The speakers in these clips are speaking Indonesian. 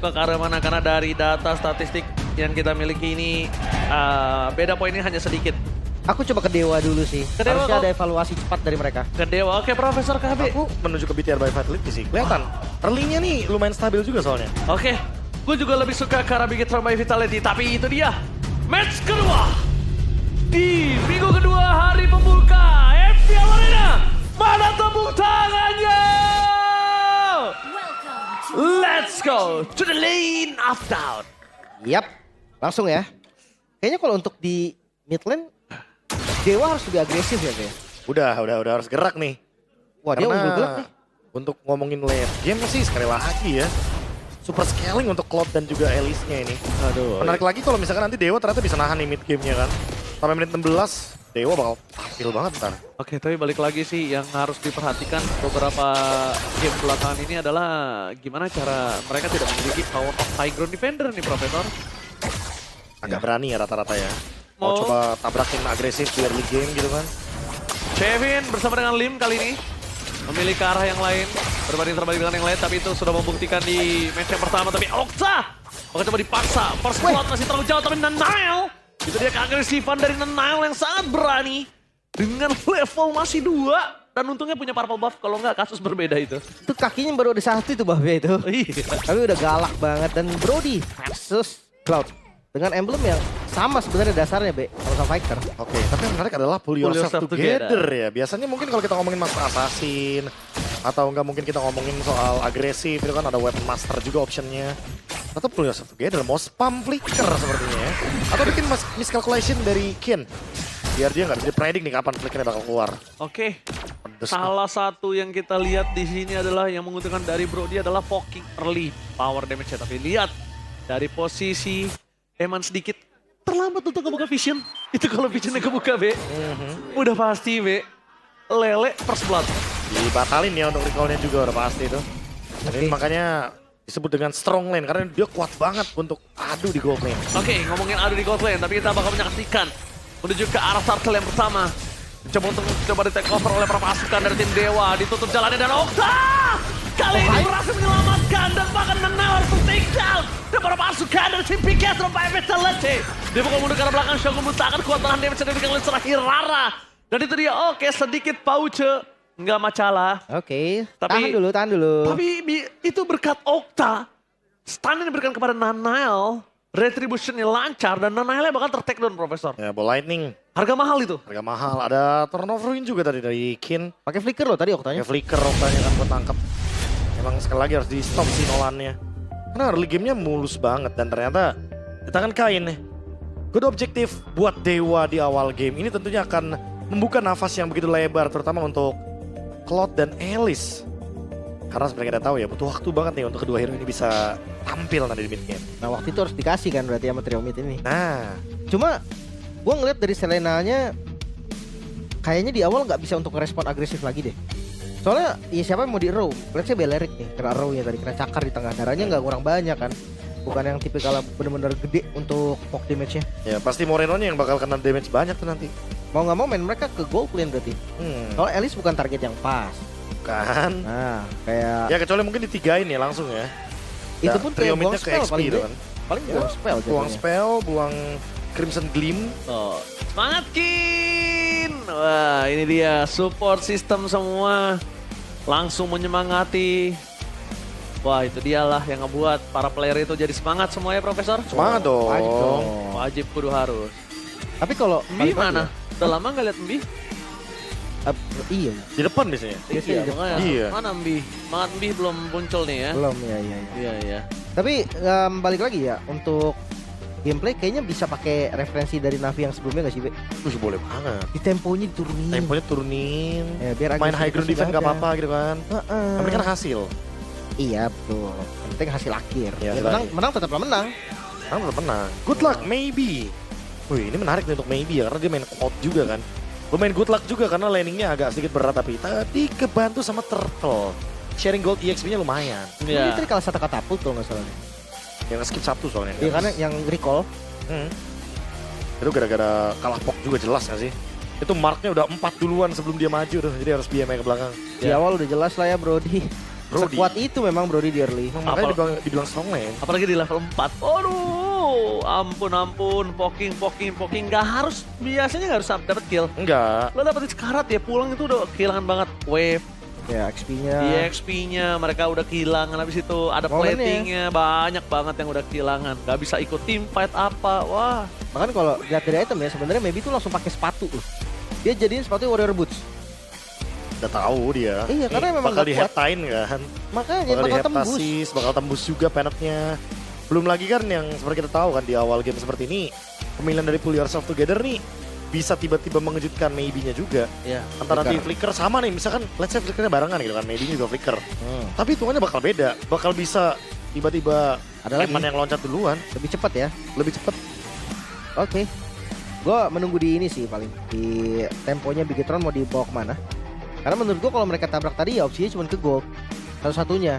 suka ke arah mana karena dari data statistik yang kita miliki ini beda poinnya hanya sedikit. Aku coba ke Dewa dulu sih. Ke Dewa Harusnya kok. ada evaluasi cepat dari mereka. Ke Dewa, oke Profesor KB. Aku menuju ke BTR by Vitality sih. Kelihatan. Early-nya nih lumayan stabil juga soalnya. Oke, gue juga lebih suka ke arah Bigetron by Vitality, tapi itu dia match kedua di minggu kedua hari pembuka FPL Arena. Mana tepuk tangannya? Let's go to the lane of doubt. Yap, langsung ya. Kayaknya kalau untuk di mid lane, Dewa harus lebih agresif ya kayaknya. Udah harus gerak nih. Wah dia unggul gelap nih. Untuk ngomongin late game sih sekali lagi ya. Super scaling untuk Cloud dan juga Alice-nya ini. Aduh. Menarik lagi kalau misalkan nanti Dewa ternyata bisa nahan nih mid game-nya kan. Sampai menit 16, Dewa bakal tampil banget ntar. Oke, tapi balik lagi sih yang harus diperhatikan beberapa game belakangan ini adalah gimana cara mereka tidak memiliki power of high ground defender nih Profesor. Agak berani ya rata-rata ya. Mau. Mau coba tabrakin agresif di early game gitu kan. Kevin bersama dengan Lim kali ini memilih ke arah yang lain, berbanding terbalik dengan yang lain, tapi itu sudah membuktikan di match yang pertama. Tapi Okta bakal coba dipaksa, first blood masih terlalu jauh, tapi Nanail itu dia keagresifan dari Nanail yang sangat berani dengan level masih 2 dan untungnya punya purple buff, kalau nggak kasus berbeda itu. Itu kakinya baru ada satu itu buffnya itu. Iya. Tapi udah galak banget. Dan Brody versus Cloud. Dengan emblem yang sama sebenarnya dasarnya, Be. Sama Fighter. Oke, tapi yang menarik adalah pull yourself together ya. Biasanya mungkin kalau kita ngomongin Master Assassin atau enggak mungkin kita ngomongin soal agresif itu kan ada Weapon Master juga optionnya. Atau pull yourself together, mau spam flicker sepertinya ya. Atau bikin miscalculation dari Kin. Biar dia nggak bisa predict nih kapan flickernya bakal keluar. Oke. Pedes. Salah satu yang kita lihat di sini adalah yang menguntungkan dari Brody adalah poking early power damage-nya. Tapi lihat dari posisi Eman sedikit terlambat untuk kebuka vision. Itu kalau visionnya kebuka, Be. Udah pasti, Be. Lele first blood. Dibatalin ya untuk recall-nya juga udah pasti itu. Dan ini makanya disebut dengan strong lane karena dia kuat banget untuk adu di gold lane. Oke, ngomongin adu di gold lane, tapi kita bakal menyaksikan menuju ke arah turtle yang pertama. Coba di take over oleh para pasukan dari tim Dewa. Ditutup jalannya dan Okta! Kali ini berhasil menyelamatkan dan bahkan Nanail harus take down. Dan para pasukan dari tim Bigetron by Vitality. Dia bakal mundur ke arah belakang, Shogun memuntahkan kekuatan damage yang diberikan oleh seorang Hirara. Dan itu dia, oke sedikit pauce. Nggak masalah. Oke, Tapi- tahan dulu. Tapi itu berkat Okta. Stun yang diberikan kepada Nanail. Retributionnya lancar dan Nanailnya bakal ter-take down, Profesor. Ya, ball lightning, Harga mahal itu. harga mahal. Ada turnover win juga tadi dari Kin. Pakai flicker loh tadi Oktanya. Ya flicker Oktanya kan buat nangkep. Emang sekali lagi harus di stop sih Nolannya. Karena early gamenya mulus banget dan ternyata di tangan Kain nih. Good objektif buat Dewa di awal game. Ini tentunya akan membuka nafas yang begitu lebar terutama untuk Cloud dan Alice. Karena seperti kita tahu ya butuh waktu banget nih untuk kedua hero ini bisa tampil nanti di mid game. Nah waktu itu harus dikasih kan berarti sama trio mid ini. Nah, Cuma gue ngeliat dari Selenanya kayaknya di awal nggak bisa untuk ngerespon agresif lagi deh. Soalnya ya siapa yang mau di row? Let's say Belerik nih, kena row-nya tadi, kena cakar di tengah. Darahnya nggak kurang banyak kan. Bukan yang tipikal bener-bener gede untuk poke damage-nya. ya pasti Moreno-nya yang bakal kena damage banyak tuh nanti. Mau nggak mau main mereka ke gold lane berarti. Soalnya Alice bukan target yang pas. Kan. Nah kayak Ya kecuali mungkin ditigain ya langsung ya. itu Ya, pun trio kayak buang midnya ke spell XP paling itu gede. kan. Paling Ya, buang spell Buang jatuhnya. spell, buang Crimson Gleam. Oh, semangat Kin! Wah ini dia support system semua langsung menyemangati. Wah itu dialah yang ngebuat para player itu jadi semangat semuanya Profesor. Semangat dong. Wajib dong. Wajib kudu harus. Tapi kalau Mbi balik lagi mana? Udah lama nggak lihat Mbi? ya, iya Di depan biasanya. Biasanya di makanya. Iya. Mana Mbi? Semangat Mbi belum muncul nih ya. belum ya. Iya iya. Tapi balik lagi ya untuk gameplay kayaknya bisa pakai referensi dari Navi yang sebelumnya gak sih, Be? Boleh banget. Di temponya diturunin. Temponya turunin. Ya, biar Main high ground defense gak apa-apa gitu kan. Heeh. Yang penting kan hasil. Iya betul. Yang penting hasil akhir. Iya, Ya, hasil menang, akhir. menang tetaplah menang. Kan tetap menang. Good luck, maybe. Wih ini menarik nih untuk maybe ya. Karena dia main Cloud juga kan. Bermain good luck juga karena landingnya agak sedikit berat. Tapi tadi kebantu sama Turtle. Sharing gold EXP-nya lumayan. Ini tadi kalah satu katapult kalau nggak salah. Yang skip satu soalnya. Iya karena yang recall. Itu gara-gara kalah pok juga jelas gak sih? Itu marknya udah 4 duluan sebelum dia maju tuh. Jadi harus BMI ke belakang. Di awal udah jelas lah ya Brody. Brody. Sekuat itu memang Brody di early. Makanya dibilang strong lane. Apalagi di level 4. Aduh, ampun. Poking. Gak harus, biasanya gak harus dapat kill. Enggak. Lo dapetin sekarat ya, pulang itu udah kehilangan banget wave. Ya XP-nya. EXP-nya mereka udah kehilangan, habis itu ada Momennya. platingnya banyak banget yang udah kehilangan. Gak bisa ikut team fight apa, wah. Bahkan kalau lihat dari item ya sebenarnya maybe tuh langsung pakai sepatu loh. Dia jadiin sepatu Warrior Boots. Udah tahu dia. Iya, karena memang bakal nggak di-headtain kan. Makanya Bakal bakal tembus. diheptasis, bakal tembus juga penetnya. Belum lagi kan yang seperti kita tahu kan di awal game seperti ini, pemilihan dari Pull Yourself Together nih bisa tiba-tiba mengejutkan maybe-nya juga. Iya. Antara di flicker sama nih, misalkan let's say flickernya barengan gitu kan, maybe juga flicker. Tapi hitungannya bakal beda, bakal bisa tiba-tiba Ada lagi. Eman yang loncat duluan, Lebih cepat ya. lebih cepet. Oke. Gua menunggu di ini sih paling. Di temponya Bigetron mau dibawa kemana. Karena menurut gua kalau mereka tabrak tadi ya opsinya cuma ke gold. Satu-satunya.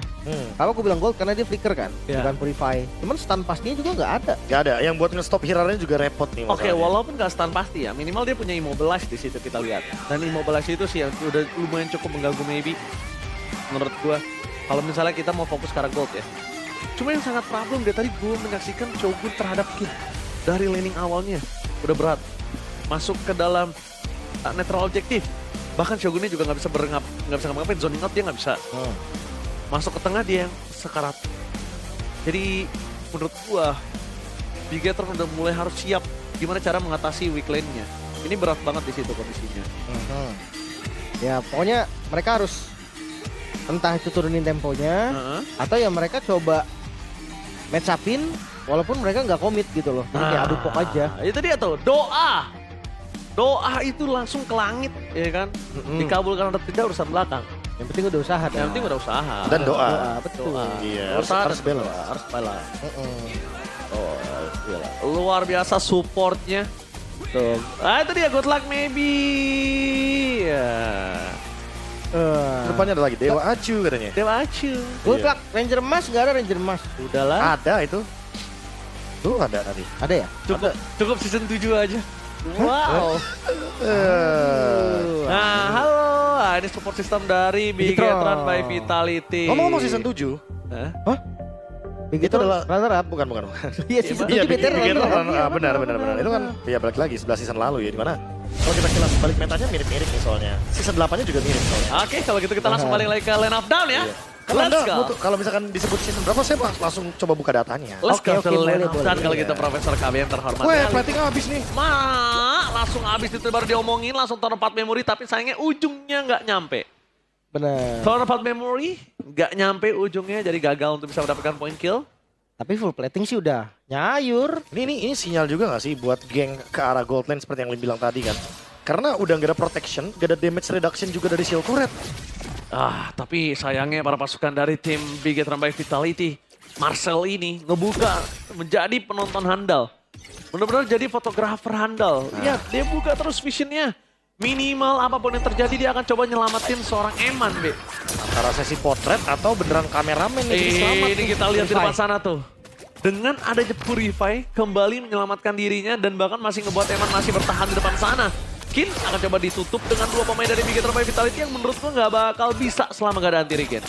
Kalau aku bilang gold karena dia flicker kan, Iya. bukan purify. Cuman stun pastinya juga nggak ada. Gak ada, yang buat nge-stop Hirarnya juga repot nih Oke, masalahnya. walaupun gak stun pasti ya, minimal dia punya immobilize di situ kita lihat. Dan immobilize itu sih yang udah lumayan cukup mengganggu maybe. Menurut gua, kalau misalnya kita mau fokus ke arah gold ya. Cuma yang sangat problem dia tadi gua menyaksikan Shogun terhadap Kid dari laning awalnya udah berat. Masuk ke dalam netral objektif. Bahkan Shogunnya juga nggak bisa ngapa-ngapain, zoning out dia nggak bisa. Masuk ke tengah dia yang sekarat. Jadi menurut gua Bigetron udah mulai harus siap gimana cara mengatasi weak lane-nya. Ini berat banget di situ kondisinya. Ya pokoknya mereka harus entah itu turunin temponya atau ya mereka coba match upin walaupun mereka nggak komit gitu loh. Jadi kayak adu pok aja. Itu dia tuh, doa. Doa itu langsung ke langit, ya kan? Dikabulkan atau tidak urusan belakang. Yang penting udah usaha. Yang penting udah usaha. Dan doa. Betul. Doa. Iya, Usaha harus dan balance. doa, harus balance. Oh, gila. Luar biasa supportnya. Tuh. Itu dia good luck maybe. Ya. Depannya ada lagi Dewa Acu katanya. Dewa Acu. Good Iya. luck, Ranger Emas nggak ada Ranger Emas. Udahlah. Ada itu. Tuh ada tadi. Ada ya? Cukup season 7 aja. Wow. Nah, halo. Ini support system dari Bigetron by Vitality. Ngomong-ngomong season 7. Hah? Begitu adalah- runner up. Bukan. Iya season Iya, 7 BTR runner up. benar. Itu kan ya balik lagi 11 season lalu ya, di mana kalau kita kilas balik metanya mirip-mirip nih soalnya. Season 8-nya juga mirip soalnya. Oke, kalau gitu kita langsung balik lagi ke line of down ya. Kalau Let's Anda go. kalau misalkan disebut season berapa, saya langsung coba buka datanya. Let's go Oke, ke line boleh, of down boleh. kalau gitu Profesor KB yang terhormat. Weh, plating habis nih. Langsung habis itu baru diomongin, langsung turn 4 memory, tapi sayangnya ujungnya nggak nyampe. Benar. Turn 4 memory, nggak nyampe ujungnya, jadi gagal untuk bisa mendapatkan point kill. Tapi full plating sih udah nyayur. Ini sinyal juga gak sih buat geng ke arah gold lane seperti yang Lim bilang tadi kan? Karena udah gak ada protection, gak ada damage reduction juga dari shield turret. Tapi sayangnya para pasukan dari tim Bigetron by Vitality, Marcel ini ngebuka menjadi penonton handal. Benar-benar jadi fotografer handal. Lihat, dia buka terus visionnya. Minimal apapun yang terjadi dia akan coba nyelamatin seorang Eman, Be. Antara sesi potret atau beneran kameramen nih jadi selamat. Ini kita lihat di depan sana tuh. Dengan adanya Purify, kembali menyelamatkan dirinya dan bahkan masih ngebuat Eman masih bertahan di depan sana. Kin akan coba ditutup dengan 2 pemain dari Bigetron by Vitality yang menurut gue nggak bakal bisa selama gak ada anti-regen.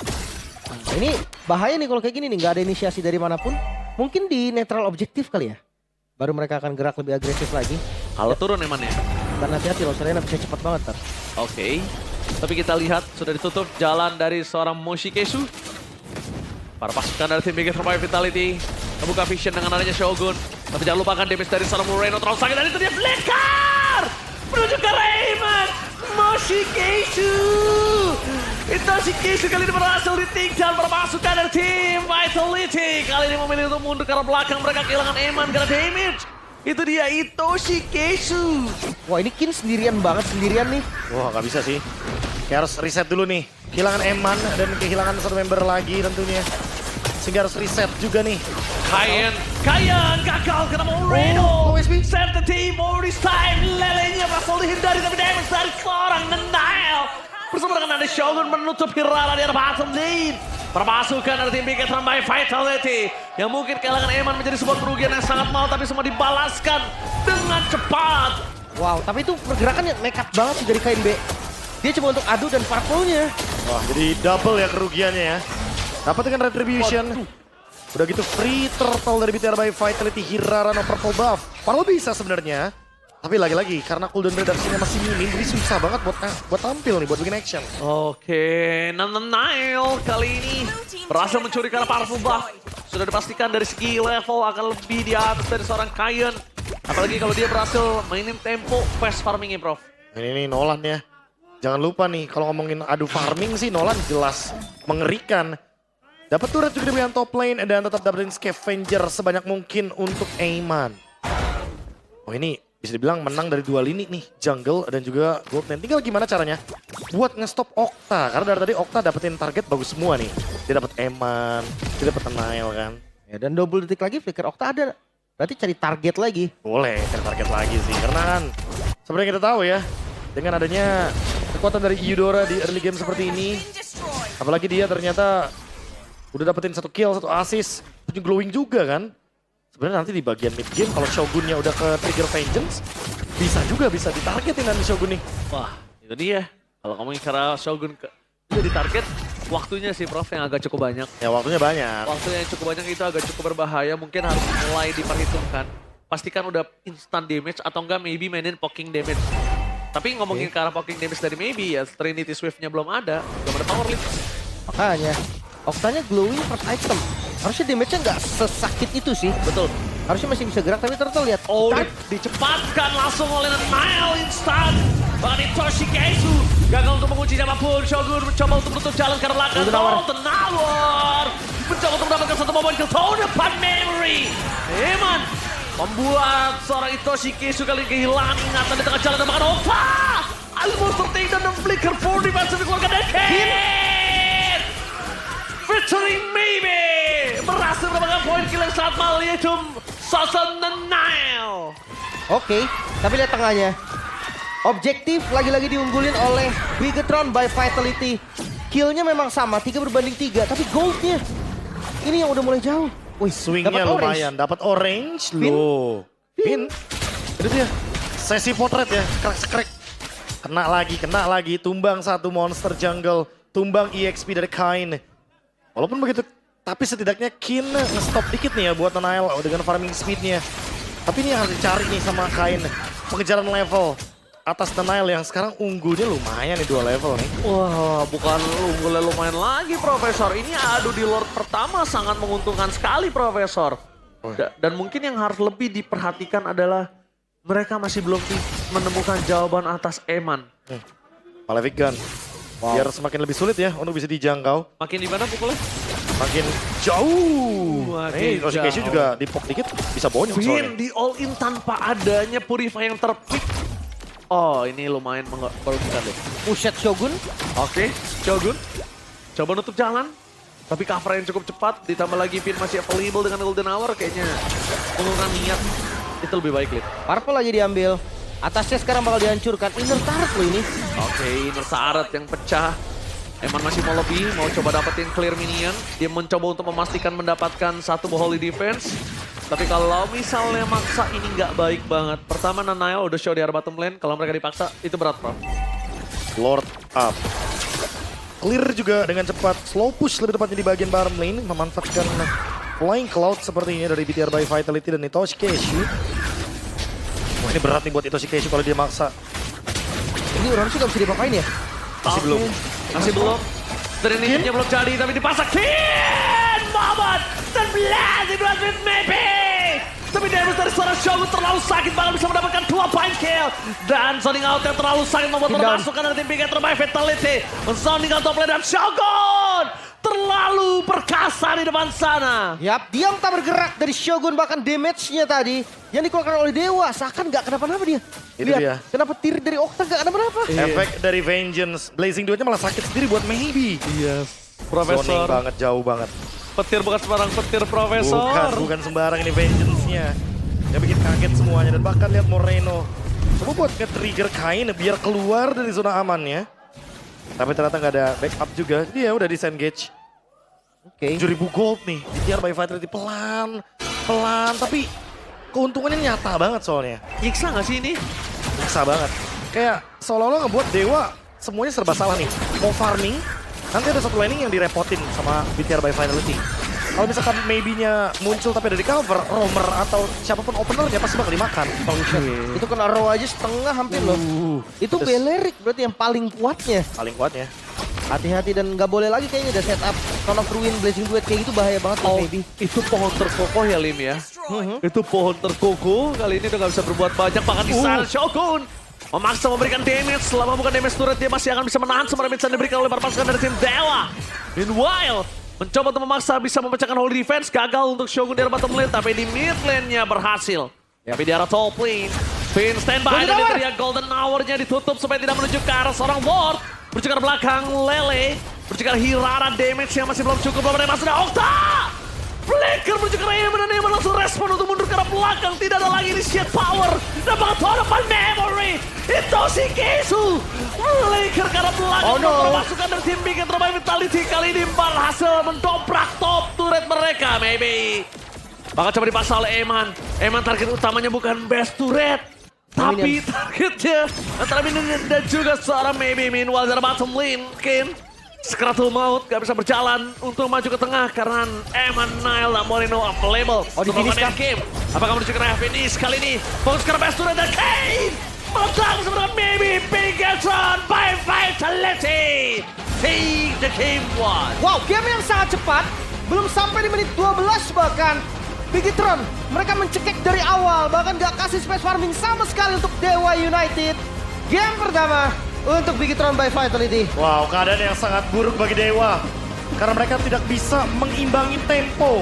Nah, ini bahaya nih kalau kayak gini nih, nggak ada inisiasi dari manapun. Mungkin di netral objektif kali ya. Baru mereka akan gerak lebih agresif lagi. Kalau turun Eman ya. Dan hati-hati loh, Serena bisa cepat banget ntar. Oke. Tapi kita lihat sudah ditutup jalan dari seorang Moshikesu. Para pasukan dari tim Bigetron by Vitality membuka vision dengan adanya Shogun. Tapi jangan lupakan damage dari seorang Moreno terlalu sakit. Dan itu dia flicker! Menuju ke Raymond! Moshikesu! Moshikesu kali ini berhasil ditinggal para pasukan dari tim Vitality. Kali ini memilih untuk mundur ke arah belakang. Mereka kehilangan Eman karena damage. Itu dia, Moshikesu. Wah ini Kin sendirian banget, sendirian nih. Wah gak bisa sih. Kayak harus reset dulu nih. Kehilangan Eman dan kehilangan satu member lagi tentunya. Sehingga harus reset juga nih. Kayan gagal kena Moreno. Oh, OSP. Set the team more this time. Lelenya berhasil dihindari tapi damage dari seorang Nile. Bersama dengan ada Shogun menutup Hirara di arah bottom lane. Para pasukan dari tim Bigetron by Vitality yang mungkin kehilangan Eman menjadi sebuah kerugian yang sangat mahal tapi semua dibalaskan dengan cepat. Wow, tapi itu pergerakan yang nekat banget sih dari KNB. Dia cuma untuk adu dan purple-nya. Wah jadi double ya kerugiannya ya. Dapat dengan Retribution. Udah gitu free turtle dari BTR by Vitality, Hirara no purple buff. Padahal bisa sebenarnya. Tapi lagi-lagi karena cooldown reduction-nya masih minim, jadi susah banget buat tampil nih, buat bikin action. Oke, Nile kali ini berhasil mencuri karena powerful buff. Sudah dipastikan dari segi level akan lebih di atas dari seorang Kaien. Apalagi kalau dia berhasil mainin tempo fast farmingnya, Prof. Ini Nolan ya. Jangan lupa nih, kalau ngomongin adu farming sih Nolan jelas mengerikan. Dapat turret juga di bagian top lane dan tetap dapetin scavenger sebanyak mungkin untuk Aiman. Oh ini bisa dibilang menang dari dua lini nih, jungle dan juga gold lane. Tinggal gimana caranya buat nge-stop Okta. Karena dari tadi Okta dapetin target bagus semua nih. Dia dapet Aiman, dia dapet Nile kan. Ya, dan double detik lagi Flicker Okta ada. Berarti cari target lagi. Boleh cari target lagi sih. Karena kan seperti yang kita tahu ya, dengan adanya kekuatan dari Eudora di early game seperti ini. Apalagi dia ternyata udah dapetin 1 kill, 1 assist. Punya glowing juga kan. Sebenarnya nanti di bagian mid game kalau Shogunnya udah ke trigger vengeance, bisa ditargetin nanti Shogun nih. Wah, itu dia. Kalau ngomongin cara Shogun udah ditarget, waktunya sih Prof yang agak cukup banyak. Ya waktunya banyak. Waktu yang cukup banyak itu agak cukup berbahaya, mungkin harus mulai diperhitungkan. Pastikan udah instant damage atau enggak maybe mainin poking damage. Tapi ngomongin ke arah poking damage dari maybe ya, Trinity Swift-nya belum ada power lead. Makanya, Oktanya glowing first item. Harusnya damage-nya nggak sesakit itu sih. Betul. Harusnya masih bisa gerak, tapi Turtle lihat. Oh, dicepatkan langsung oleh Nile instan. Bahkan Toshikesu gagal untuk mengunci siapapun. Shogun mencoba untuk menutup jalan ke belakang. Golden Hour mencoba untuk mendapatkan satu momen kill tahun depan memory. Eman membuat seorang Toshikesu kali kehilangan ingatan di tengah jalan dan bahkan Okta. Almost tertinggal dan flicker for defensive dikeluarkan Decade. Featuring Maybe berhasil mendapatkan poin kill yang sangat mahal yaitu Sasan Nile. Oke, tapi lihat tengahnya. Objektif lagi-lagi diunggulin oleh Bigetron by Vitality. Killnya memang sama, 3/3, tapi goldnya ini yang udah mulai jauh. Wih, swingnya lumayan, dapat orange loh. Pin, itu dia. Sesi potret ya, krek-krek. Kena lagi, tumbang satu monster jungle, tumbang EXP dari Kain. Walaupun begitu, tapi setidaknya Kin nge-stop dikit nih ya buat Nile dengan farming speednya. Tapi ini yang harus dicari nih sama Kain. Pengejaran level atas Nile yang sekarang unggulnya lumayan nih 2 level nih. Wah, bukan unggulnya lumayan lagi Profesor. Ini adu di Lord pertama sangat menguntungkan sekali Profesor. Dan mungkin yang harus lebih diperhatikan adalah mereka masih belum menemukan jawaban atas Eman. Malefic Gun. Biar semakin lebih sulit ya untuk bisa dijangkau. Makin di mana pukulnya? Makin jauh. Makin Toshikesu juga dipok dikit bisa bonyok soalnya. Win di all in tanpa adanya Purify yang terpick. Oh, ini lumayan merugikan deh. Puset Shogun. Oke, Shogun. Coba nutup jalan. Tapi cover yang cukup cepat. Ditambah lagi Pin masih available dengan Golden Hour. Kayaknya menggunakan niat itu lebih baik, Lid. Purple lagi diambil. Atasnya sekarang bakal dihancurkan. Inner turret loh ini. Oke, inner turret yang pecah. Eman masih mau lebih, mau coba dapetin clear minion. Dia mencoba untuk memastikan mendapatkan satu holy defense. Tapi kalau misalnya maksa ini nggak baik banget. Pertama Nile udah show di area bottom lane. Kalau mereka dipaksa itu berat, Prof. Lord up. Clear juga dengan cepat. Slow push lebih tepatnya di bagian bottom lane. Memanfaatkan flying cloud seperti ini dari BTR by Vitality dan Toshikesu. Wah ini berat nih buat Toshikesu kalau dia maksa. Ini orang sih gak bisa dipapain ya? Masih belum. Masih belum. Trinity-nya belum jadi tapi dipasang. Kin! Mohamed! Dan Blazing Blazing maybe! Tapi damage dari seorang Shogun terlalu sakit banget bisa mendapatkan 2 point kill. Dan zoning out yang terlalu sakit membuat memasukkan dari tim Bigetron by Vitality. Zoning out top lane dan Shogun! Terlalu perkasa di depan sana. Yap, diam tak bergerak dari Shogun, bahkan damage-nya tadi yang dikeluarkan oleh Dewa seakan nggak kenapa-napa dia. Itu Lihat, dia. kenapa tir dari Okta nggak kenapa-napa. Efek dari Vengeance. Blazing duetnya malah sakit sendiri buat Maybe. Yes. Zoning Profesor. banget, jauh banget. Petir bukan sembarang petir, Profesor. Bukan sembarang ini Vengeance-nya. Yang bikin kaget semuanya. Dan bahkan lihat Moreno. Coba buat nge-trigger Kain biar keluar dari zona amannya. Tapi ternyata nggak ada backup juga. Dia udah disengage. Oke. 7.000 gold nih. Biar by Vitality pelan. Tapi keuntungannya nyata banget soalnya. Nyiksa nggak sih ini? Nyiksa banget. Kayak seolah-olah ngebuat Dewa semuanya serba salah nih. Mau farming, Nanti ada satu laning yang direpotin sama BTR by Vitality. Kalau misalkan maybe-nya muncul tapi ada di cover, roamer atau siapapun openernya pasti bakal dimakan. Itu kena row aja setengah hampir loh. Itu Belerik berarti yang paling kuatnya. Paling kuatnya. Hati-hati dan nggak boleh lagi kayaknya ada setup Son of Ruin, Blazing Duet kayak gitu bahaya banget buat Maybe. Itu pohon terkokoh ya Lim ya. Itu pohon terkokoh, kali ini udah gak bisa berbuat banyak. Bahkan di sana Shogun memaksa memberikan damage. Selama bukan damage turret dia masih akan bisa menahan semua damage yang diberikan oleh para pasukan dari tim Dewa. Meanwhile, mencoba untuk memaksa bisa memecahkan Holy Defense. Gagal untuk Shogun di arah bottom lane, tapi di mid lane-nya berhasil. Tapi di arah top lane, Finn standby dan teriak Golden Hour-nya ditutup supaya tidak menuju ke arah seorang Ward. Menuju ke arah belakang Lele, menuju ke arah Hirara, damage yang masih belum cukup, belum ada yang masuk. Okta! Flicker menuju ke arah Eamon dan Eamon langsung respon untuk mundur ke arah belakang. Tidak ada lagi initiate power. Dapat total memory. Itu si Kesu. Flicker ke arah belakang. Pasukan dari tim Big and terbaik Vitality kali ini berhasil mendobrak top turret mereka. Maybe. Bakal coba dipaksa oleh Eamon. Eamon target utamanya bukan best turret. Tapi targetnya antara Minion dan juga seorang Maybe. Meanwhile dari bottom lane mungkin Skratul Maut gak bisa berjalan untuk maju ke tengah karena Eamon, Nile, dan Moreno available. di finish kan? Game. Apakah menuju ke arah finish kali ini? Fokus ke arah best turret dan Kane meledak bersama dengan Maybe. Bigetron by Vitality. Take the game one. Wow, game yang sangat cepat. Belum sampai di menit 12 bahkan. Bigetron, mereka mencekik dari awal. Bahkan gak kasih space farming sama sekali untuk Dewa United. Game pertama untuk Bigetron by Vitality. Wow, keadaan yang sangat buruk bagi Dewa. Karena mereka tidak bisa mengimbangi tempo.